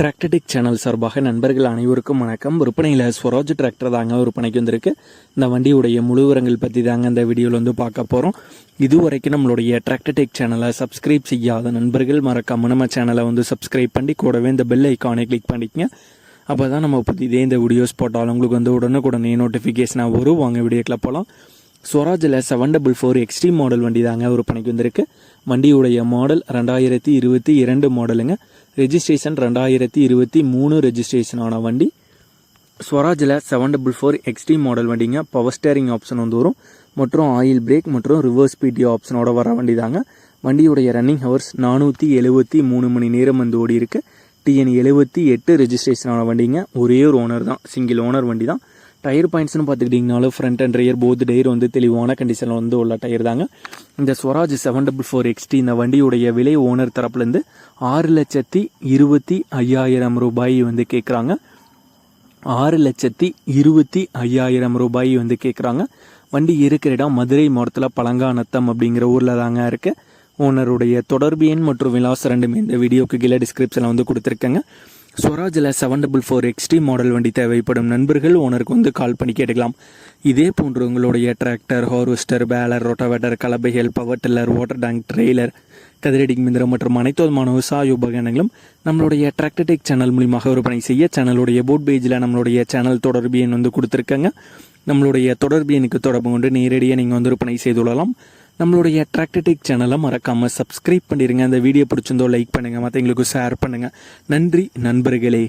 Tractor Tech channel சார்பாக நண்பர்கள் அனைவருக்கும் வணக்கம். விற்பனையில் ஸ்வராஜ் டிராக்டர் தாங்க விற்பனைக்கு வந்திருக்கு. இந்த வண்டியுடைய முழு விவரங்கள் பற்றி தாங்க இந்த வீடியோவில் வந்து பார்க்க போகிறோம். இதுவரைக்கும் நம்மளுடைய டிராக்டர்டெக் சேனலை சப்ஸ்கிரைப் செய்யாத நண்பர்கள் மறக்காம நம்ம சேனலை வந்து சப்ஸ்கிரைப் பண்ணி கூடவே இந்த பெல் ஐக்கானை கிளிக் பண்ணிக்கங்க. அப்போ தான் நம்ம இதே இந்த வீடியோஸ் போட்டாலும் உங்களுக்கு வந்து உடனுக்குடனே நோட்டிஃபிகேஷனாக வரும். வாங்க வீடியோக்கில் போகலாம். ஸ்வராஜில் 744 எக்ஸ்ட்ரீம் மாடல் வண்டி தாங்க விற்பனைக்கு வந்திருக்கு. வண்டியுடைய மாடல் 2022 மாடலுங்க. ரெஜிஸ்ட்ரேஷன் 2023 ரெஜிஸ்ட்ரேஷன் ஆன வண்டி. ஸ்வராஜில் 744 எக்ஸ்ட்ரீம் மாடல் வண்டிங்க. பவர் ஸ்டேரிங் ஆப்ஷன் வந்து வரும் மற்றும் ஆயில் பிரேக் மற்றும் ரிவர்ஸ் பிடிஓ ஆப்ஷனோட வர வண்டி தாங்க. வண்டியுடைய ரன்னிங் ஹவர்ஸ் 473 மணி நேரம் வந்து ஓடி இருக்கு. TN 78 ரெஜிஸ்ட்ரேஷன் ஆன வண்டிங்க. ஒரே ஒரு ஓனர் தான், சிங்கிள் ஓனர் வண்டி தான். டயர் பாயிண்ட்ஸ்னு பார்த்துக்கிட்டிங்கனாலும் front and rear both tyre வந்து தெளிவான கண்டிஷனில் வந்து உள்ள டயர் தாங்க. இந்த ஸ்வராஜ் 744 XT இந்த வண்டியுடைய விலை ஓனர் தரப்புலேருந்து 6,25,000 ரூபாய் வந்து கேட்குறாங்க. 6,25,000 ரூபாய் வந்து கேட்குறாங்க. வண்டி இருக்கிற இடம் மதுரை மாவட்டத்தில் பழங்காநத்தம் அப்படிங்கிற ஊரில் தாங்க இருக்குது. ஓனருடைய தொடர்பு எண் மற்றும் விலாசம் ரெண்டுமே இந்த வீடியோக்கு கீழே டிஸ்கிரிப்ஷனில் வந்து கொடுத்துருக்கேங்க. ஸ்வராஜில் 744 XT மாடல் வண்டி தேவைப்படும் நண்பர்கள் ஓனருக்கு வந்து கால் பண்ணி கேட்டுக்கலாம். இதே போன்று உங்களுடைய டிராக்டர், ஹார்வெஸ்டர், பேலர், ரோட்டாவேட்டர், கலப்பைகள், power tiller, water tank, trailer, கதிரடிங் மிந்திரம் மற்றும் அனைத்து விதமான விவசாய உபகரணங்களும் நம்மளுடைய டிராக்டர்டெக் சேனல் மூலியமாக விற்பனை செய்ய சேனலுடைய போட் பேஜில் நம்மளுடைய சேனல் தொடர்பு எண் வந்து கொடுத்துருக்கங்க. நம்மளுடைய தொடர்பு எண்ணுக்கு தொடர்பு கொண்டு நேரடியாக நீங்கள் வந்து விற்பனை செய்து கொள்ளலாம். நம்மளுடைய டிராக்டர்டெக் சேனலை மறக்காமல் சப்ஸ்கிரைப் பண்ணிடுங்க. அந்த வீடியோ பிடிச்சிருந்தோ லைக் பண்ணுங்கள், மற்றவங்களுக்கு ஷேர் பண்ணுங்கள். நன்றி நண்பர்களே.